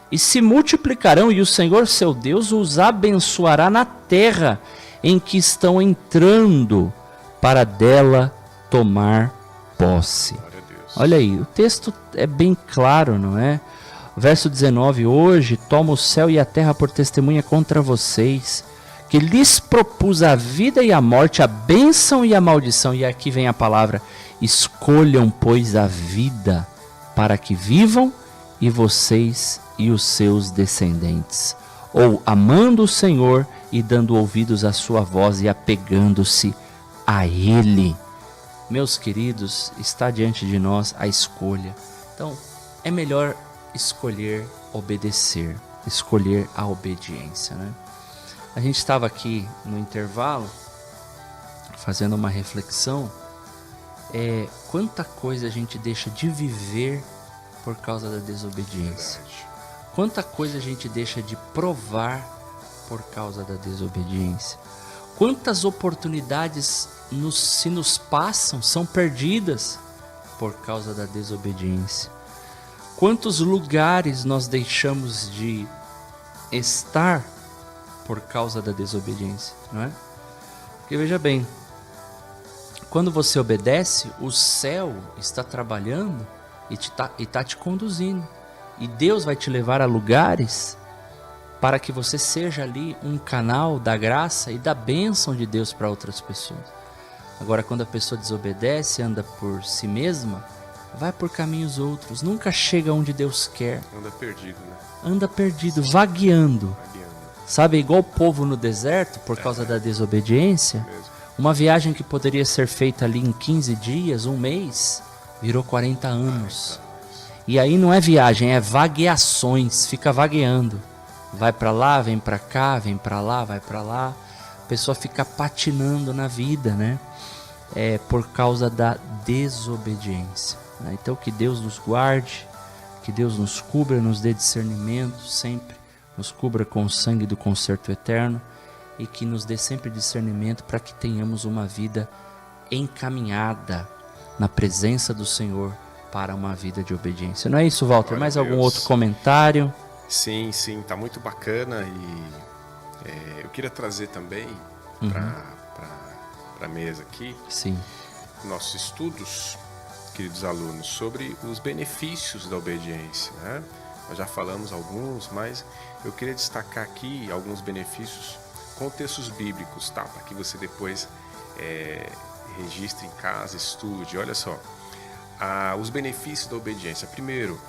e se multiplicarão, e o Senhor seu Deus os abençoará na terra em que estão entrando para dela tomar posse. Olha aí, o texto é bem claro, não é? Verso 19, hoje tomo o céu e a terra por testemunha contra vocês, que lhes propus a vida e a morte, a bênção e a maldição. E aqui vem a palavra: escolham, pois, a vida, para que vivam, e vocês e os seus descendentes. ou amando o Senhor e dando ouvidos à sua voz e apegando-se a Ele. Meus queridos, está diante de nós a escolha. Então, é melhor escolher obedecer, escolher a obediência, né? A gente estava aqui no intervalo fazendo uma reflexão. Quanta coisa a gente deixa de viver por causa da desobediência. Verdade. Quanta coisa a gente deixa de provar por causa da desobediência. Quantas oportunidades se nos passam, são perdidas por causa da desobediência. Quantos lugares nós deixamos de estar por causa da desobediência, não é? Porque veja bem, quando você obedece, o céu está trabalhando e está te conduzindo. E Deus vai te levar a lugares para que você seja ali um canal da graça e da bênção de Deus para outras pessoas. Agora, quando a pessoa desobedece, anda por si mesma, vai por caminhos outros, nunca chega onde Deus quer. Anda perdido, né? Anda perdido, vagueando. Sabe, igual o povo no deserto, por causa da desobediência. Mesmo. Uma viagem que poderia ser feita ali em 15 dias, um mês, virou 40 anos. E aí não é viagem, é vagueações, fica vagueando. Vai para lá, vem para cá, vem para lá, vai para lá. A pessoa fica patinando na vida, né? Por causa da desobediência, né? Então que Deus nos guarde, que Deus nos cubra, nos dê discernimento sempre, nos cubra com o sangue do concerto eterno e que nos dê sempre discernimento para que tenhamos uma vida encaminhada na presença do Senhor para uma vida de obediência. Não é isso, Walter? Glória Mais a algum Deus. outro comentário? Sim, tá muito bacana e eu queria trazer também para a mesa aqui Sim. nossos estudos, queridos alunos, sobre os benefícios da obediência, né? Nós já falamos alguns, mas eu queria destacar aqui alguns benefícios com textos bíblicos, tá? Para que você depois registre em casa, estude. Olha só, os benefícios da obediência. Primeiro,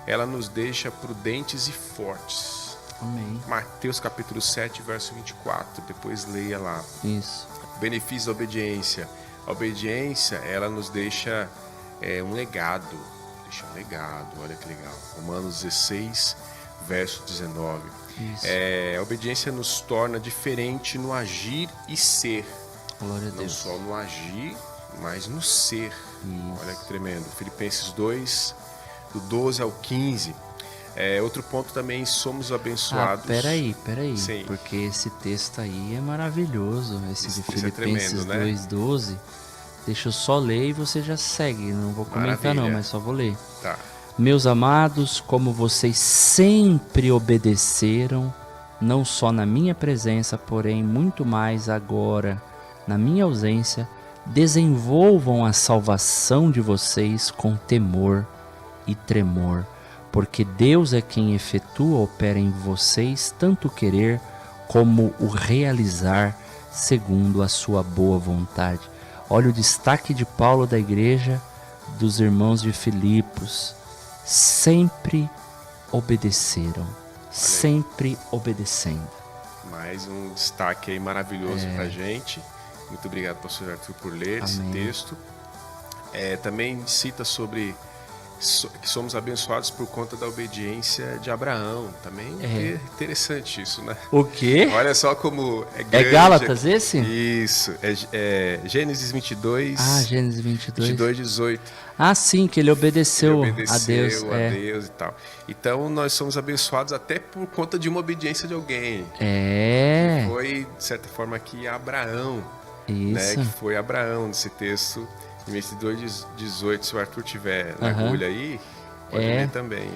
ela nos deixa prudentes e fortes. Amém. Mateus capítulo 7, verso 24. Depois leia lá. Isso. Benefícios da obediência. A obediência, ela nos deixa um legado. Deixa um legado, olha que legal. Romanos 16, verso 19. Isso. A obediência nos torna diferente no agir e ser. Glória a Não Deus. só no agir, mas no ser. Isso. Olha que tremendo. Filipenses 2, do 12 ao 15. Outro ponto também, somos abençoados. Peraí. Sim. Porque esse texto aí é maravilhoso. Esse de Esse é Filipenses tremendo, né? 2,12. Deixa eu só ler e você já segue. Não vou comentar Maravilha. não, mas só vou ler. Tá. Meus amados, como vocês sempre obedeceram, não só na minha presença, porém muito mais agora, na minha ausência, desenvolvam a salvação de vocês com temor e tremor, porque Deus é quem efetua, opera em vocês tanto o querer como o realizar segundo a sua boa vontade. Olha o destaque de Paulo da igreja dos irmãos de Filipos. Sempre obedeceram, sempre obedecendo. Mais um destaque aí maravilhoso pra gente. Muito obrigado, pastor Arthur, por ler esse texto. Também cita sobre que somos abençoados por conta da obediência de Abraão. Também é interessante isso, né? O quê? Olha só como é grande. É Gálatas esse? Isso, é Gênesis 22. Gênesis 22. 22, 18. Sim, que ele obedeceu, Ele obedeceu a a Deus. Deus e tal. Então nós somos abençoados até por conta de uma obediência de alguém. Foi, de certa forma, aqui Abraão. Isso. Né, que foi Abraão nesse texto, em 22, 18. Se o Arthur tiver na agulha aí, pode ler também.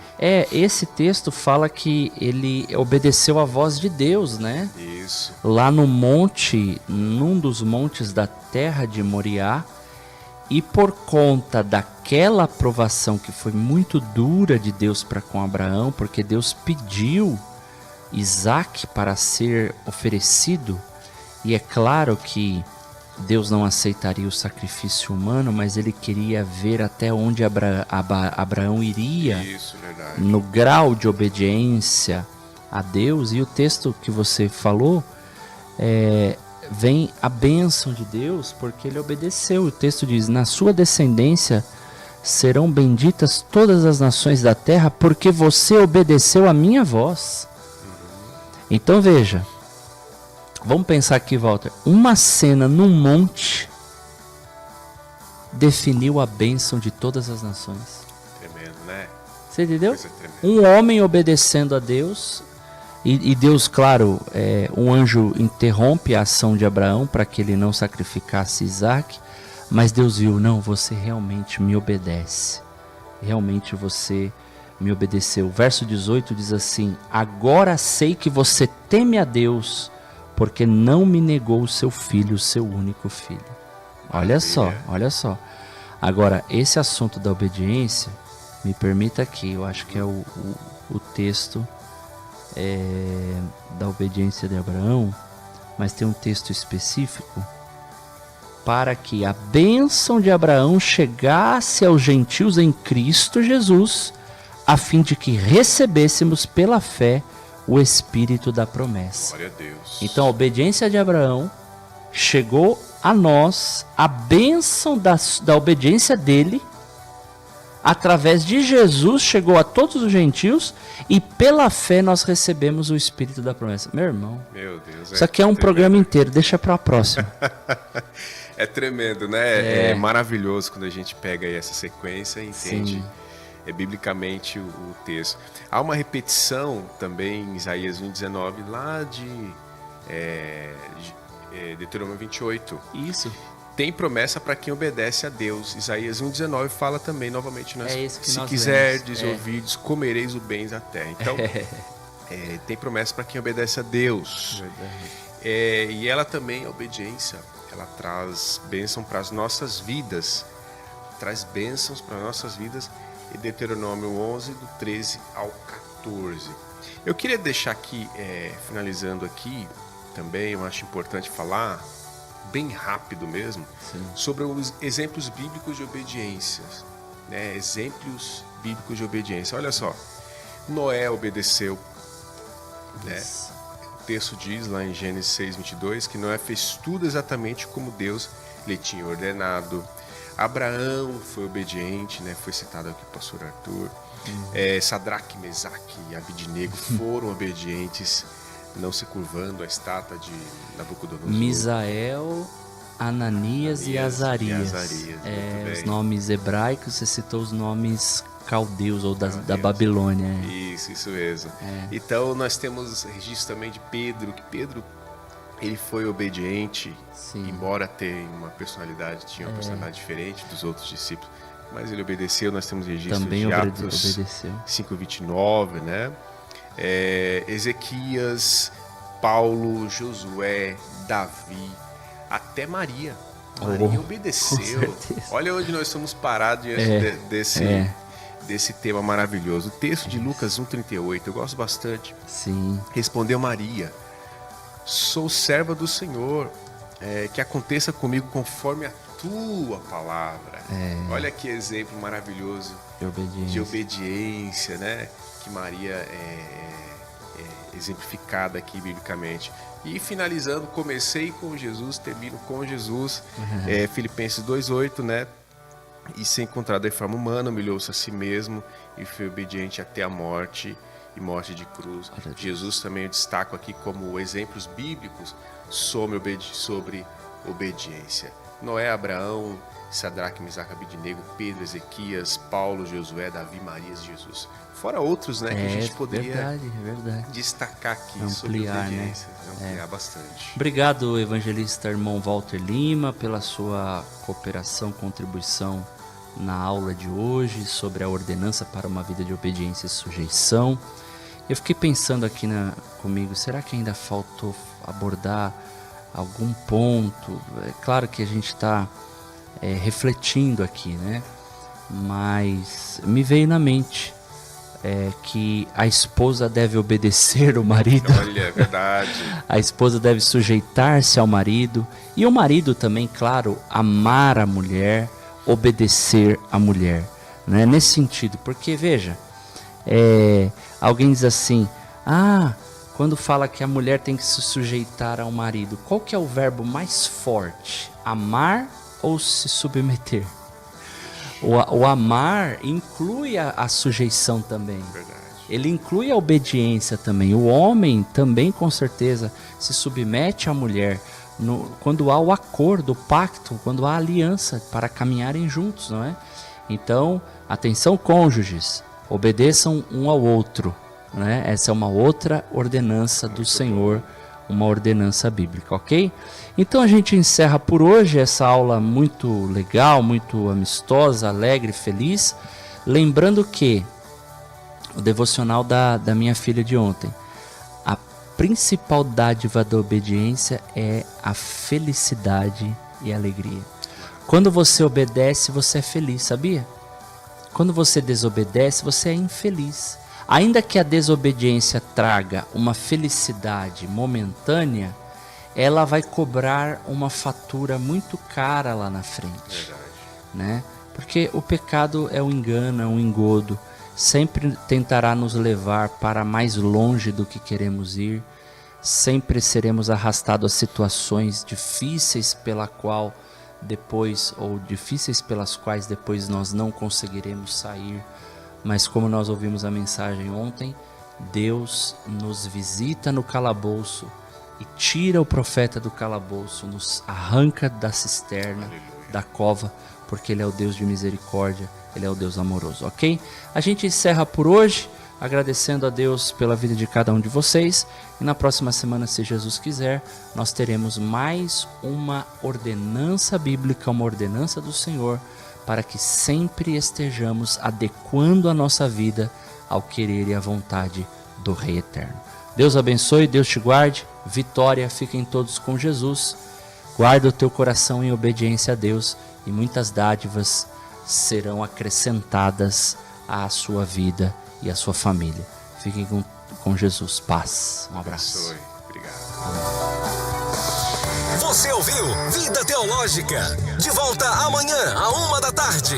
Esse texto fala que ele obedeceu a voz de Deus, né? Isso. Lá no monte, num dos montes da terra de Moriá, e por conta daquela aprovação que foi muito dura de Deus para com Abraão, porque Deus pediu Isaac para ser oferecido, e é claro que Deus não aceitaria o sacrifício humano, mas ele queria ver até onde Abraão iria. Isso, verdade. No grau de obediência a Deus, e o texto que você falou, vem a bênção de Deus, porque ele obedeceu. O texto diz: na sua descendência serão benditas todas as nações da terra, porque você obedeceu a minha voz. Então veja, vamos pensar aqui, Walter, uma cena num monte definiu a bênção de todas as nações. Tremendo, né? Você entendeu? Coisa tremenda. Um homem obedecendo a Deus, e Deus, claro, um anjo interrompe a ação de Abraão para que ele não sacrificasse Isaac, mas Deus viu: não, você realmente me obedece, realmente você me obedeceu. O verso 18 diz assim: agora sei que você teme a Deus, porque não me negou o seu filho, o seu único filho. Olha só, olha só. Agora, esse assunto da obediência, me permita aqui, eu acho que é o texto da obediência de Abraão, mas tem um texto específico, para que a bênção de Abraão chegasse aos gentios em Cristo Jesus, a fim de que recebêssemos pela fé o Espírito da promessa. Glória a Deus. Então a obediência de Abraão chegou a nós, a bênção da obediência dele, através de Jesus, chegou a todos os gentios, e pela fé nós recebemos o Espírito da promessa. Meu irmão, Meu Deus, isso aqui é um programa inteiro, deixa para a próxima. É tremendo, né? É maravilhoso quando a gente pega aí essa sequência e entende biblicamente o texto. Há uma repetição também em Isaías 1:19, lá de Deuteronômio 28. Isso. Tem promessa para quem obedece a Deus. Isaías 1:19 fala também novamente: se quiserdes ouvirdes, comereis o bem da terra. Então, tem promessa para quem obedece a Deus. E ela também, a obediência, ela traz bênção para as nossas vidas. Traz bênçãos para as nossas vidas. E Deuteronômio 11, do 13 ao 14. Eu queria deixar aqui, finalizando aqui, também eu acho importante falar, bem rápido mesmo, sobre os exemplos bíblicos de obediência. Né? Exemplos bíblicos de obediência. Olha só, Noé obedeceu. Né? O texto diz lá em Gênesis 6:22 que Noé fez tudo exatamente como Deus lhe tinha ordenado. Abraão foi obediente, né? Foi citado aqui o pastor Arthur. Sadraque, Mesaque e Abidnego foram obedientes, não se curvando à estátua de Nabucodonosor. Misael, Ananias e Azarias. Os nomes hebraicos, você citou os nomes caldeus ou da Babilônia. Isso mesmo. Então nós temos registro também de Pedro, que Pedro, ele foi obediente, embora tenha uma personalidade, tinha uma personalidade diferente dos outros discípulos, mas ele obedeceu. Nós temos registro também de Atos 5:29, né? Ezequias, Paulo, Josué, Davi, até Maria. Maria obedeceu. Olha onde nós estamos parados diante desse tema maravilhoso. O texto de Lucas 1:38, eu gosto bastante. Respondeu Maria: sou serva do Senhor, que aconteça comigo conforme a tua palavra. Olha que exemplo maravilhoso de obediência, né? Que Maria é exemplificada aqui biblicamente. E finalizando, comecei com Jesus, termino com Jesus. Filipenses 2:8, né? E sem encontrar da forma humana, humilhou-se a si mesmo e foi obediente até a morte, e morte de cruz. Jesus também eu destaco aqui como exemplos bíblicos sobre obediência. Noé, Abraão, Sadraque, Mesaque, Abidnego, Pedro, Ezequias, Paulo, Josué, Davi, Maria e Jesus. Fora outros, né, que a gente poderia destacar aqui, ampliar, sobre obediência, né? Ampliar bastante. Obrigado, evangelista irmão Walter Lima, pela sua cooperação, contribuição na aula de hoje sobre a ordenança para uma vida de obediência e sujeição. Eu fiquei pensando aqui comigo, será que ainda faltou abordar algum ponto? É claro que a gente está refletindo aqui, né? Mas me veio na mente que a esposa deve obedecer o marido. Olha, é verdade. A esposa deve sujeitar-se ao marido. E o marido também, claro, amar a mulher, obedecer a mulher. Né? Nesse sentido, porque veja, alguém diz assim: Quando fala que a mulher tem que se sujeitar ao marido, qual que é o verbo mais forte? Amar ou se submeter? O amar inclui a sujeição também. Verdade. Ele inclui a obediência também. O homem também, com certeza, se submete à mulher quando há o acordo, o pacto, quando há aliança para caminharem juntos, não é? Então, atenção, cônjuges, obedeçam um ao outro, né? Essa é uma outra ordenança do Senhor, uma ordenança bíblica, ok? Então a gente encerra por hoje essa aula muito legal, muito amistosa, alegre, feliz, lembrando que o devocional da minha filha de ontem, a principal dádiva da obediência é a felicidade e a alegria. Quando você obedece, você é feliz, sabia? Quando você desobedece, você é infeliz. Ainda que a desobediência traga uma felicidade momentânea, ela vai cobrar uma fatura muito cara lá na frente, né? Porque o pecado é um engano, é um engodo, sempre tentará nos levar para mais longe do que queremos ir, sempre seremos arrastados a situações difíceis pelas quais depois nós não conseguiremos sair. Mas como nós ouvimos a mensagem ontem, Deus nos visita no calabouço e tira o profeta do calabouço, nos arranca da cisterna, aleluia, da cova, porque Ele é o Deus de misericórdia, Ele é o Deus amoroso, ok? A gente encerra por hoje, agradecendo a Deus pela vida de cada um de vocês, e na próxima semana, se Jesus quiser, nós teremos mais uma ordenança bíblica, uma ordenança do Senhor, para que sempre estejamos adequando a nossa vida ao querer e à vontade do Rei Eterno. Deus abençoe, Deus te guarde, vitória, fiquem todos com Jesus, guarda o teu coração em obediência a Deus e muitas dádivas serão acrescentadas à sua vida e à sua família. Fiquem com Jesus, paz, um abraço. Obrigado. Você ouviu Vida Teológica, de volta amanhã à 1h da tarde.